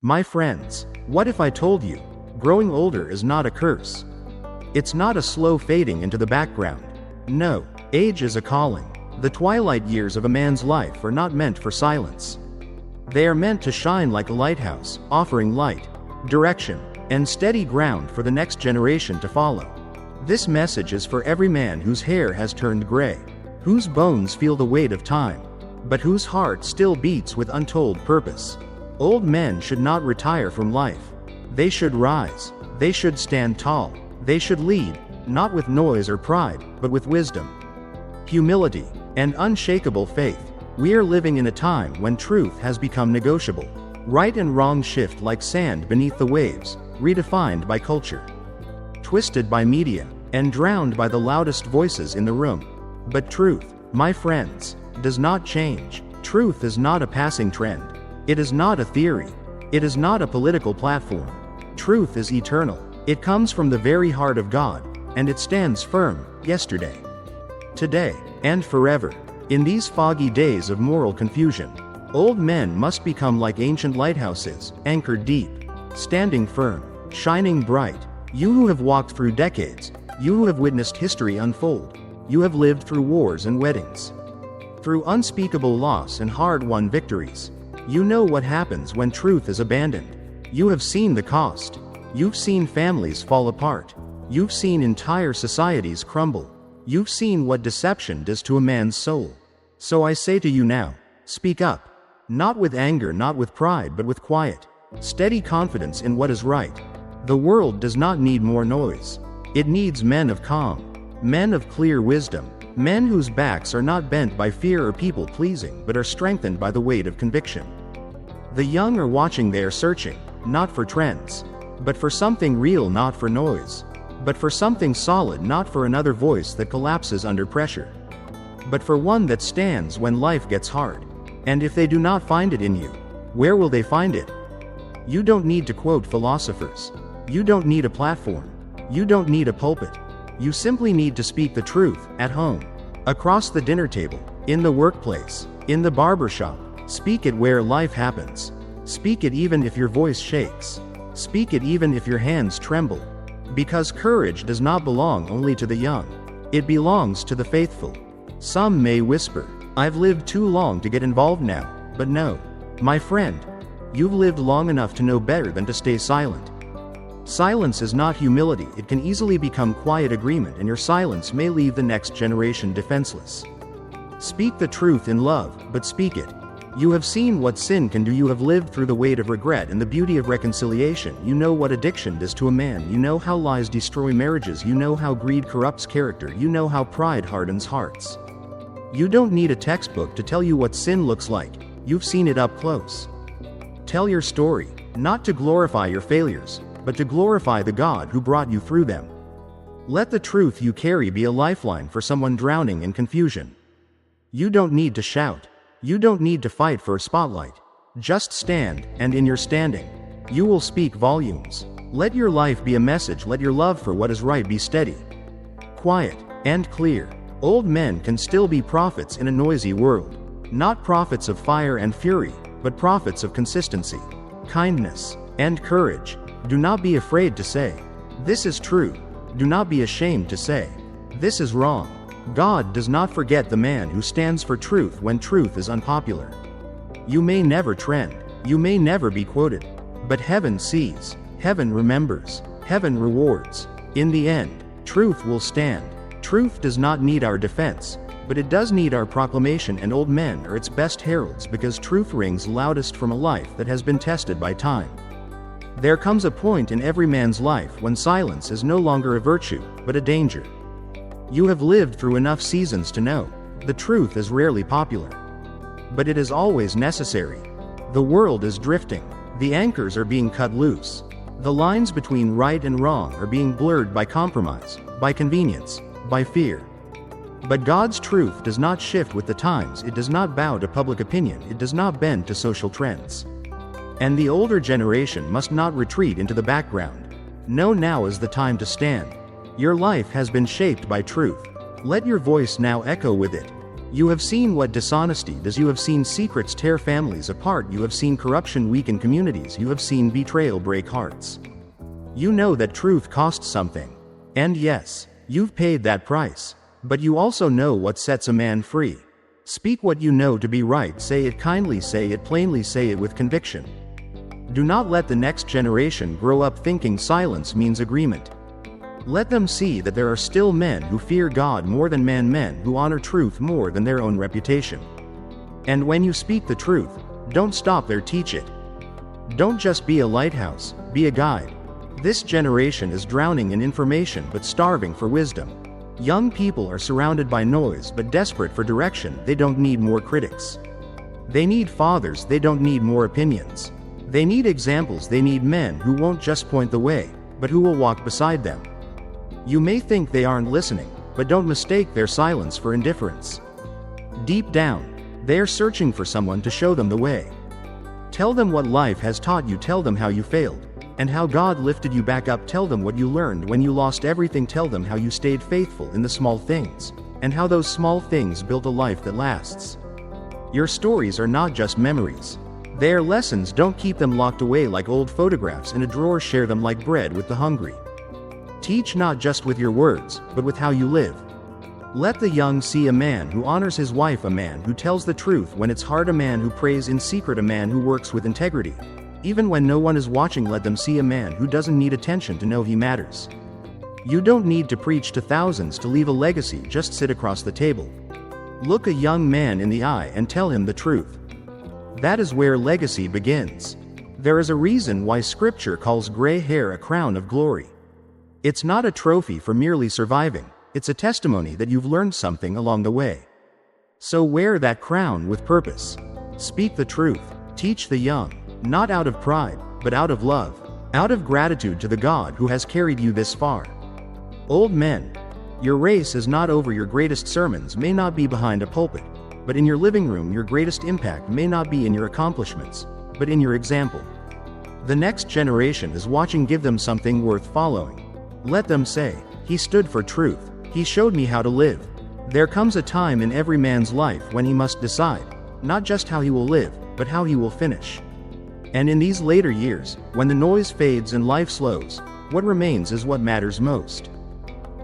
My friends, what if I told you, growing older is not a curse? It's not a slow fading into the background. No, age is a calling. The twilight years of a man's life are not meant for silence. They are meant to shine like a lighthouse, offering light, direction, and steady ground for the next generation to follow. This message is for every man whose hair has turned gray, whose bones feel the weight of time, but whose heart still beats with untold purpose. Old men should not retire from life. They should rise. They should stand tall. They should lead, not with noise or pride, but with wisdom, humility, and unshakable faith. We are living in a time when truth has become negotiable. Right and wrong shift like sand beneath the waves, redefined by culture, twisted by media, and drowned by the loudest voices in the room. But truth, my friends, does not change. Truth is not a passing trend. It is not a theory. It is not a political platform. Truth is eternal. It comes from the very heart of God, and it stands firm, yesterday, today, and forever. In these foggy days of moral confusion, old men must become like ancient lighthouses, anchored deep, standing firm, shining bright. You who have walked through decades, you who have witnessed history unfold, you have lived through wars and weddings, through unspeakable loss and hard-won victories. You know what happens when truth is abandoned. You have seen the cost. You've seen families fall apart. You've seen entire societies crumble. You've seen what deception does to a man's soul. So I say to you now, speak up. Not with anger, not with pride, but with quiet, steady confidence in what is right. The world does not need more noise. It needs men of calm, men of clear wisdom, men whose backs are not bent by fear or people-pleasing but are strengthened by the weight of conviction. The young are watching, they are searching, not for trends, but for something real, not for noise, but for something solid, not for another voice that collapses under pressure, but for one that stands when life gets hard. And if they do not find it in you, where will they find it? You don't need to quote philosophers. You don't need a platform. You don't need a pulpit. You simply need to speak the truth, at home, across the dinner table, in the workplace, in the barbershop. Speak it where life happens. Speak it even if your voice shakes. Speak it even if your hands tremble. Because courage does not belong only to the young. It belongs to the faithful. Some may whisper, "I've lived too long to get involved now." But no, my friend, you've lived long enough to know better than to stay silent. Silence is not humility. It can easily become quiet agreement, and your silence may leave the next generation defenseless. Speak the truth in love, but speak it. You have seen what sin can do. You have lived through the weight of regret and the beauty of reconciliation. You know what addiction does to a man. You know how lies destroy marriages. You know how greed corrupts character. You know how pride hardens hearts. You don't need a textbook to tell you what sin looks like. You've seen it up close. Tell your story, not to glorify your failures, but to glorify the God who brought you through them. Let the truth you carry be a lifeline for someone drowning in confusion. You don't need to shout. You don't need to fight for a spotlight. Just stand, and in your standing, you will speak volumes. Let your life be a message. Let your love for what is right be steady, quiet, and clear. Old men can still be prophets in a noisy world. Not prophets of fire and fury, but prophets of consistency, kindness, and courage. Do not be afraid to say, "This is true." Do not be ashamed to say, "This is wrong." God does not forget the man who stands for truth when truth is unpopular. You may never trend, you may never be quoted, but heaven sees, heaven remembers, heaven rewards. In the end, truth will stand. Truth does not need our defense, but it does need our proclamation, and old men are its best heralds because truth rings loudest from a life that has been tested by time. There comes a point in every man's life when silence is no longer a virtue, but a danger. You have lived through enough seasons to know, the truth is rarely popular, but it is always necessary. The world is drifting. The anchors are being cut loose. The lines between right and wrong are being blurred by compromise, by convenience, by fear. But God's truth does not shift with the times. It does not bow to public opinion. It does not bend to social trends. And the older generation must not retreat into the background. No, now is the time to stand. Your life has been shaped by truth. Let your voice now echo with it. You have seen what dishonesty does. You have seen secrets tear families apart. You have seen corruption weaken communities. You have seen betrayal break hearts. You know that truth costs something. And yes, you've paid that price. But you also know what sets a man free. Speak what you know to be right. Say it kindly. Say it plainly. Say it with conviction. Do not let the next generation grow up thinking silence means agreement. Let them see that there are still men who fear God more than men who honor truth more than their own reputation. And when you speak the truth, don't stop there, teach it. Don't just be a lighthouse, be a guide. This generation is drowning in information but starving for wisdom. Young people are surrounded by noise but desperate for direction. They don't need more critics. They need fathers. They don't need more opinions. They need examples. They need men who won't just point the way, but who will walk beside them. You may think they aren't listening, but don't mistake their silence for indifference. Deep down, they are searching for someone to show them the way. Tell them what life has taught you. Tell them how you failed, and how God lifted you back up. Tell them what you learned when you lost everything. Tell them how you stayed faithful in the small things, and how those small things built a life that lasts. Your stories are not just memories. They are lessons. Don't keep them locked away like old photographs in a drawer. Share them like bread with the hungry. Teach not just with your words, but with how you live. Let the young see a man who honors his wife, a man who tells the truth when it's hard, a man who prays in secret, a man who works with integrity. Even when no one is watching, let them see a man who doesn't need attention to know he matters. You don't need to preach to thousands to leave a legacy. Just sit across the table. Look a young man in the eye and tell him the truth. That is where legacy begins. There is a reason why Scripture calls gray hair a crown of glory. It's not a trophy for merely surviving, it's a testimony that you've learned something along the way. So wear that crown with purpose. Speak the truth. Teach the young, not out of pride, but out of love, out of gratitude to the God who has carried you this far. Old men, your race is not over. Your greatest sermons may not be behind a pulpit, but in your living room. Your greatest impact may not be in your accomplishments, but in your example. The next generation is watching. Give them something worth following. Let them say, "He stood for truth. He showed me how to live." There comes a time in every man's life when he must decide, not just how he will live, but how he will finish. And in these later years, when the noise fades and life slows, what remains is what matters most.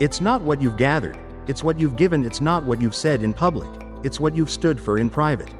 It's not what you've gathered, it's what you've given. It's not what you've said in public, it's what you've stood for in private.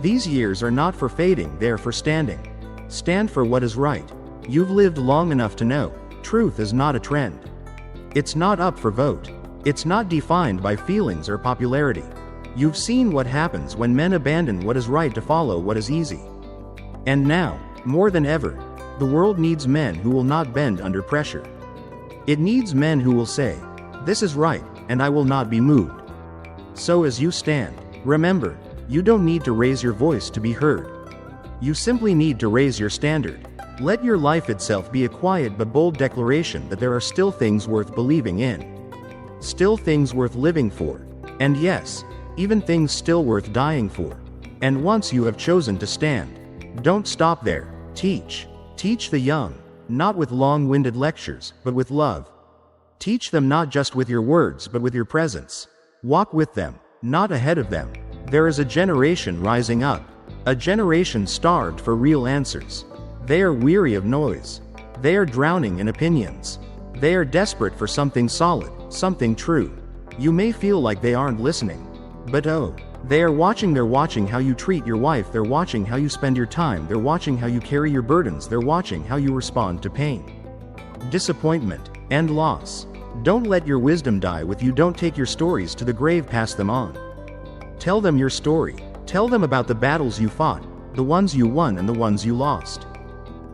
These years are not for fading, they are for standing. Stand for what is right. You've lived long enough to know. Truth is not a trend. It's not up for vote. It's not defined by feelings or popularity. You've seen what happens when men abandon what is right to follow what is easy. And now, more than ever, the world needs men who will not bend under pressure. It needs men who will say, "This is right, and I will not be moved." So as you stand, remember, you don't need to raise your voice to be heard. You simply need to raise your standard. Let your life itself be a quiet but bold declaration that there are still things worth believing in. Still things worth living for. And yes, even things still worth dying for. And once you have chosen to stand, don't stop there. Teach. Teach the young, not with long-winded lectures, but with love. Teach them not just with your words, but with your presence. Walk with them, not ahead of them. There is a generation rising up. A generation starved for real answers. They are weary of noise. They are drowning in opinions. They are desperate for something solid, something true. You may feel like they aren't listening. But oh, they are watching. They're watching how you treat your wife. They're watching how you spend your time. They're watching how you carry your burdens. They're watching how you respond to pain, disappointment, and loss. Don't let your wisdom die with you. Don't take your stories to the grave. Pass them on. Tell them your story. Tell them about the battles you fought, the ones you won and the ones you lost.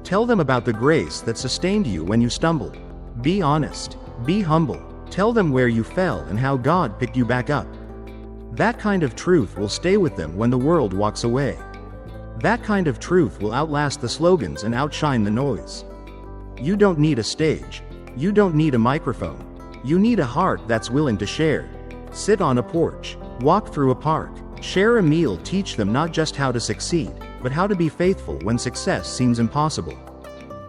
Tell them about the grace that sustained you when you stumbled. Be honest. Be humble. Tell them where you fell and how God picked you back up. That kind of truth will stay with them when the world walks away. That kind of truth will outlast the slogans and outshine the noise. You don't need a stage. You don't need a microphone. You need a heart that's willing to share. Sit on a porch. Walk through a park. Share a meal. Teach them not just how to succeed, but how to be faithful when success seems impossible.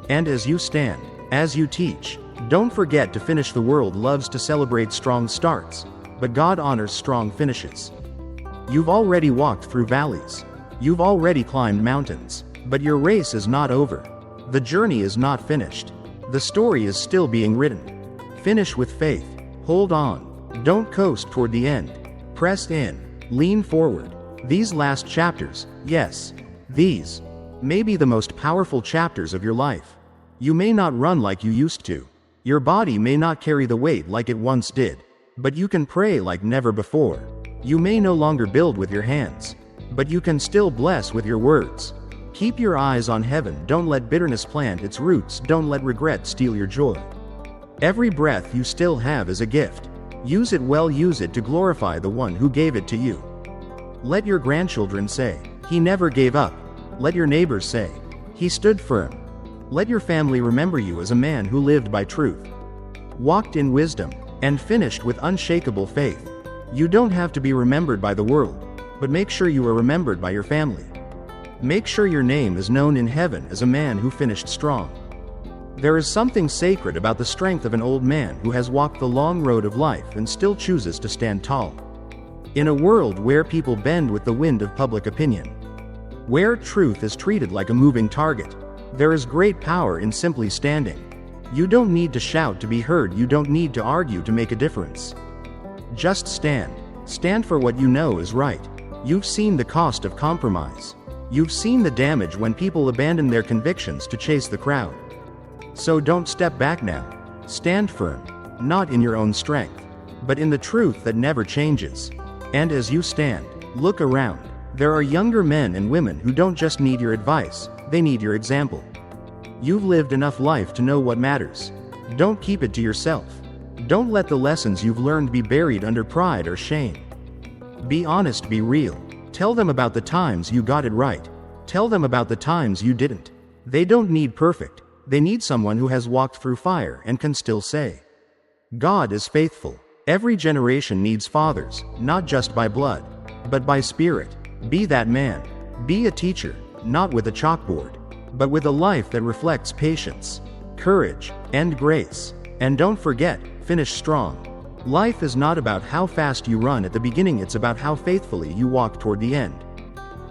And as you stand, as you teach, don't forget to finish. The world loves to celebrate strong starts, but God honors strong finishes. You've already walked through valleys. You've already climbed mountains. But your race is not over. The journey is not finished. The story is still being written. Finish with faith. Hold on. Don't coast toward the end. Press in. Lean forward. These last chapters, yes, these may be the most powerful chapters of your life. You may not run like you used to. Your body may not carry the weight like it once did. But you can pray like never before. You may no longer build with your hands. But you can still bless with your words. Keep your eyes on heaven. Don't let bitterness plant its roots. Don't let regret steal your joy. Every breath you still have is a gift. Use it well. Use it to glorify the one who gave it to you. Let your grandchildren say, "He never gave up." Let your neighbors say, "He stood firm." Let your family remember you as a man who lived by truth, walked in wisdom, and finished with unshakable faith. You don't have to be remembered by the world, but make sure you are remembered by your family. Make sure your name is known in heaven as a man who finished strong. There is something sacred about the strength of an old man who has walked the long road of life and still chooses to stand tall. In a world where people bend with the wind of public opinion, where truth is treated like a moving target, there is great power in simply standing. You don't need to shout to be heard. You don't need to argue to make a difference. Just stand. Stand for what you know is right. You've seen the cost of compromise. You've seen the damage when people abandon their convictions to chase the crowd. So don't step back now. Stand firm, not in your own strength, but in the truth that never changes. And as you stand, look around. There are younger men and women who don't just need your advice, they need your example. You've lived enough life to know what matters. Don't keep it to yourself. Don't let the lessons you've learned be buried under pride or shame. Be honest, be real. Tell them about the times you got it right. Tell them about the times you didn't. They don't need perfect. They need someone who has walked through fire and can still say, "God is faithful." Every generation needs fathers, not just by blood, but by spirit. Be that man. Be a teacher, not with a chalkboard, but with a life that reflects patience, courage, and grace. And don't forget, finish strong. Life is not about how fast you run at the beginning, it's about how faithfully you walk toward the end.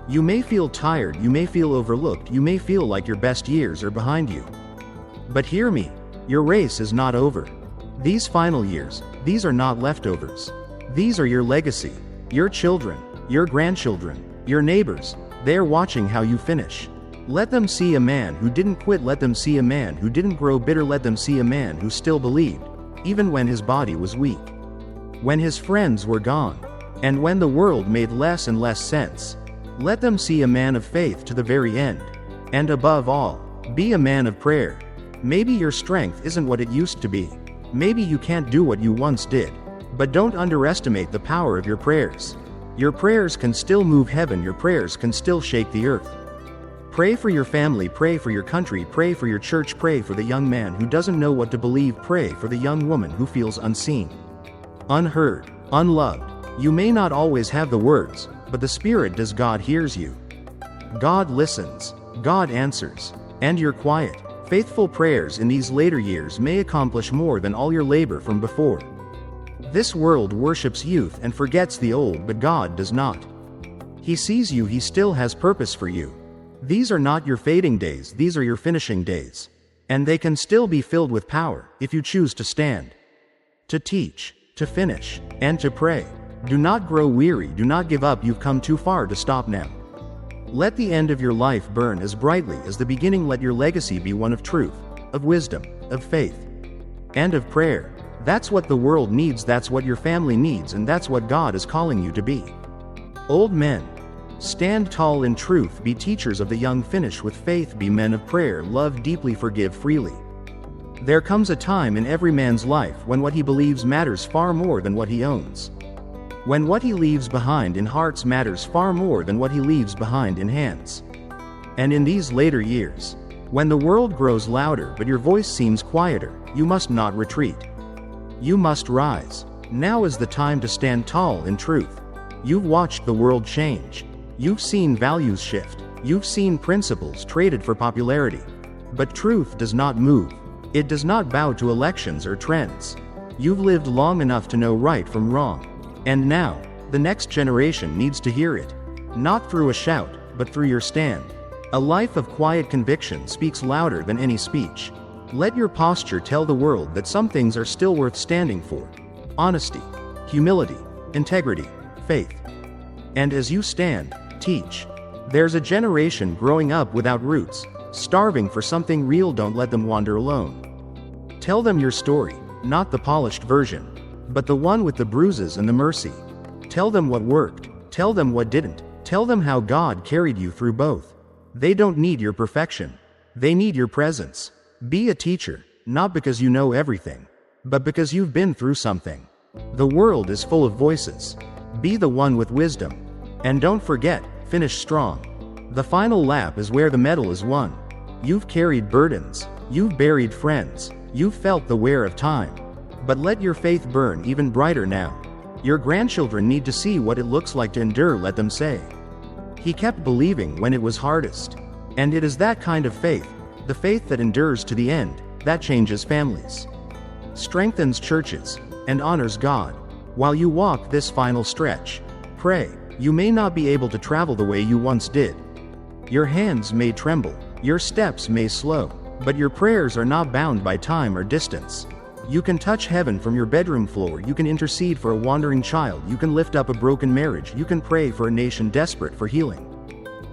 You may feel tired, you may feel overlooked, you may feel like your best years are behind you. But hear me, your race is not over. These final years, these are not leftovers. These are your legacy. Your children, your grandchildren, your neighbors, they're watching how you finish. Let them see a man who didn't quit. Let them see a man who didn't grow bitter. Let them see a man who still believed, even when his body was weak, when his friends were gone, and when the world made less and less sense. Let them see a man of faith to the very end. And above all, be a man of prayer. Maybe your strength isn't what it used to be. Maybe you can't do what you once did. But don't underestimate the power of your prayers. Your prayers can still move heaven. Your prayers can still shake the earth. Pray for your family, pray for your country, pray for your church, pray for the young man who doesn't know what to believe, pray for the young woman who feels unseen, unheard, unloved. You may not always have the words, but the Spirit does. God hears you. God listens. God answers. And your quiet, faithful prayers in these later years may accomplish more than all your labor from before. This world worships youth and forgets the old, but God does not. He sees you, He still has purpose for you. These are not your fading days, these are your finishing days. And they can still be filled with power, if you choose to stand, to teach, to finish, and to pray. Do not grow weary, do not give up. You've come too far to stop now. Let the end of your life burn as brightly as the beginning. Let your legacy be one of truth, of wisdom, of faith, and of prayer. That's what the world needs, that's what your family needs, and that's what God is calling you to be. Old men, stand tall in truth, be teachers of the young, finish with faith, be men of prayer, love deeply, forgive freely. There comes a time in every man's life when what he believes matters far more than what he owns. When what he leaves behind in hearts matters far more than what he leaves behind in hands. And in these later years, when the world grows louder but your voice seems quieter, you must not retreat. You must rise. Now is the time to stand tall in truth. You've watched the world change. You've seen values shift. You've seen principles traded for popularity. But truth does not move. It does not bow to elections or trends. You've lived long enough to know right from wrong. And now, The next generation needs to hear it. Not through a shout, but through your stand. A life of quiet conviction speaks louder than any speech. Let your posture tell the world that some things are still worth standing for. Honesty, humility, integrity, faith. And as you stand, teach. There's a generation growing up without roots, starving for something real. Don't let them wander alone. Tell them your story, not the polished version, but the one with the bruises and the mercy. Tell them what worked, tell them what didn't, tell them how God carried you through both. They don't need your perfection. They need your presence. Be a teacher, not because you know everything, but because you've been through something. The world is full of voices. Be the one with wisdom. And don't forget, finish strong. The final lap is where the medal is won. You've carried burdens. You've buried friends. You've felt the wear of time. But let your faith burn even brighter now. Your grandchildren need to see what it looks like to endure. Let them say, "He kept believing when it was hardest." And it is that kind of faith, the faith that endures to the end, that changes families, strengthens churches, and honors God. While you walk this final stretch, pray. You may not be able to travel the way you once did. Your hands may tremble, your steps may slow, but your prayers are not bound by time or distance. You can touch heaven from your bedroom floor. You can intercede for a wandering child. You can lift up a broken marriage. You can pray for a nation desperate for healing.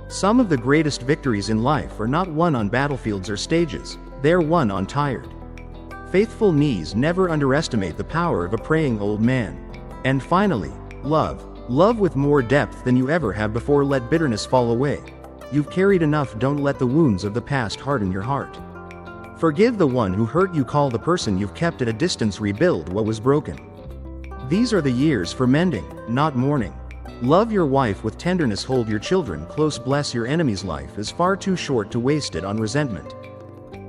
Some of the greatest victories in life are not won on battlefields or stages. They're won on tired, faithful knees. Never underestimate the power of a praying old man. And finally, love. Love with more depth than you ever have before. Let bitterness fall away. You've carried enough. Don't let the wounds of the past harden your heart. Forgive the one who hurt you. Call the person you've kept at a distance. Rebuild what was broken. These are the years for mending, not mourning. Love your wife with tenderness. Hold your children close. Bless your enemy's. Life is far too short to waste it on resentment.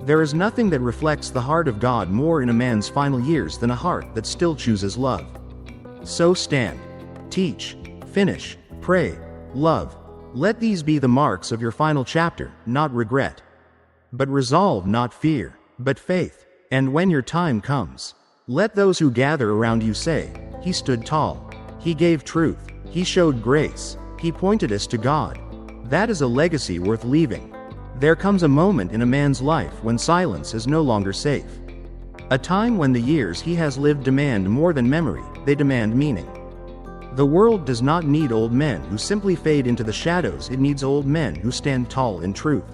There is nothing that reflects the heart of God more in a man's final years than a heart that still chooses love. So stand, teach, finish, pray, love. Let these be the marks of your final chapter, not regret, but resolve, not fear, but faith. And when your time comes, let those who gather around you say, "He stood tall. He gave truth. He showed grace. He pointed us to God." That is a legacy worth leaving. There comes a moment in a man's life when silence is no longer safe. A time when the years he has lived demand more than memory, they demand meaning. The world does not need old men who simply fade into the shadows. It needs old men who stand tall in truth.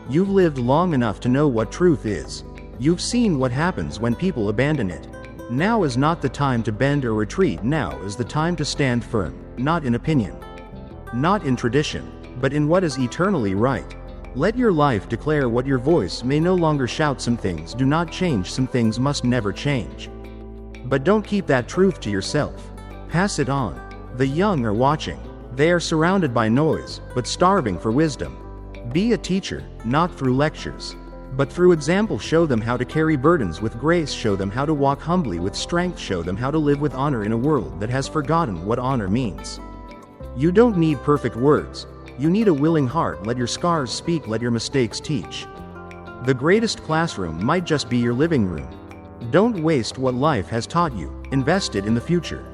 You've lived long enough to know what truth is. You've seen what happens when people abandon it. Now is not the time to bend or retreat. Now is the time to stand firm, not in opinion, not in tradition, but in what is eternally right. Let your life declare what your voice may no longer shout. Some things do not change. Some things must never change. But don't keep that truth to yourself. Pass it on. The young are watching. They are surrounded by noise, but starving for wisdom. Be a teacher, not through lectures, but through example. Show them how to carry burdens with grace. Show them how to walk humbly with strength. Show them how to live with honor in a world that has forgotten what honor means. You don't need perfect words. You need a willing heart. Let your scars speak. Let your mistakes teach. The greatest classroom might just be your living room. Don't waste what life has taught you. Invest it in the future.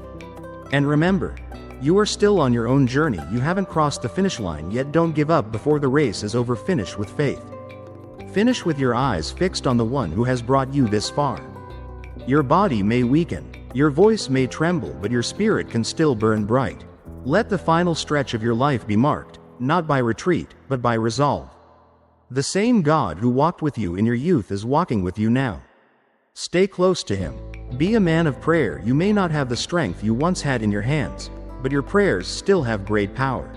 And remember, you are still on your own journey. You haven't crossed the finish line yet. Don't give up before the race is over. Finish with faith. Finish with your eyes fixed on the one who has brought you this far. Your body may weaken, your voice may tremble, but your spirit can still burn bright. Let the final stretch of your life be marked, not by retreat, but by resolve. The same God who walked with you in your youth is walking with you now. Stay close to Him. Be a man of prayer. You may not have the strength you once had in your hands, but your prayers still have great power.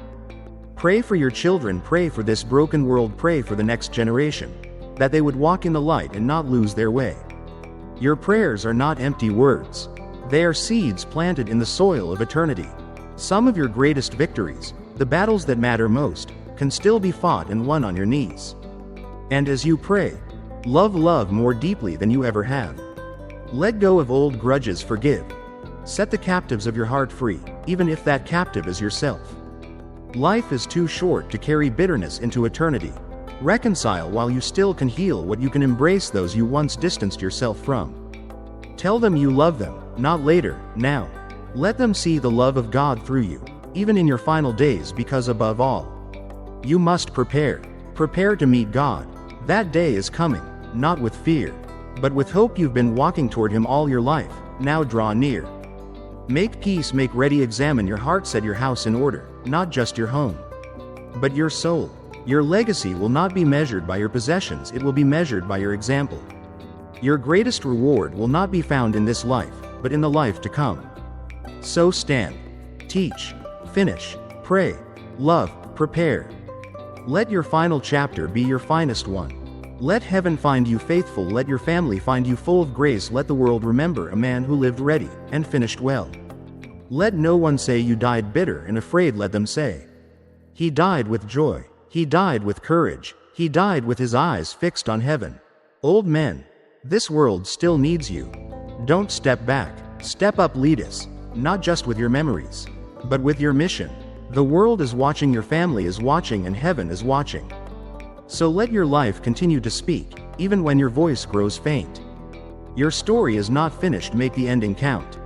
Pray for your children. Pray for this broken world. Pray for the next generation, that they would walk in the light and not lose their way. Your prayers are not empty words. They are seeds planted in the soil of eternity. Some of your greatest victories, the battles that matter most, can still be fought and won on your knees. And as you pray, love more deeply than you ever have. Let go of old grudges. Forgive. Set the captives of your heart free, even if that captive is yourself. Life is too short to carry bitterness into eternity. Reconcile while you still can heal what you can. Embrace those you once distanced yourself from. Tell them you love them, not later, now. Let them see the love of God through you, even in your final days, because above all, you must prepare. Prepare to meet God. That day is coming, not with fear, but with hope. You've been walking toward Him all your life, now draw near. Make peace, make ready, examine your heart, set your house in order, not just your home, but your soul. Your legacy will not be measured by your possessions, it will be measured by your example. Your greatest reward will not be found in this life, but in the life to come. So stand, teach, finish, pray, love, prepare. Let your final chapter be your finest one. Let heaven find you faithful, let your family find you full of grace, let the world remember a man who lived ready and finished well. Let no one say you died bitter and afraid, let them say, he died with joy, he died with courage, he died with his eyes fixed on heaven. Old men, this world still needs you. Don't step back, step up, lead us, not just with your memories, but with your mission. The world is watching, your family is watching, and heaven is watching. So let your life continue to speak, even when your voice grows faint. Your story is not finished, make the ending count.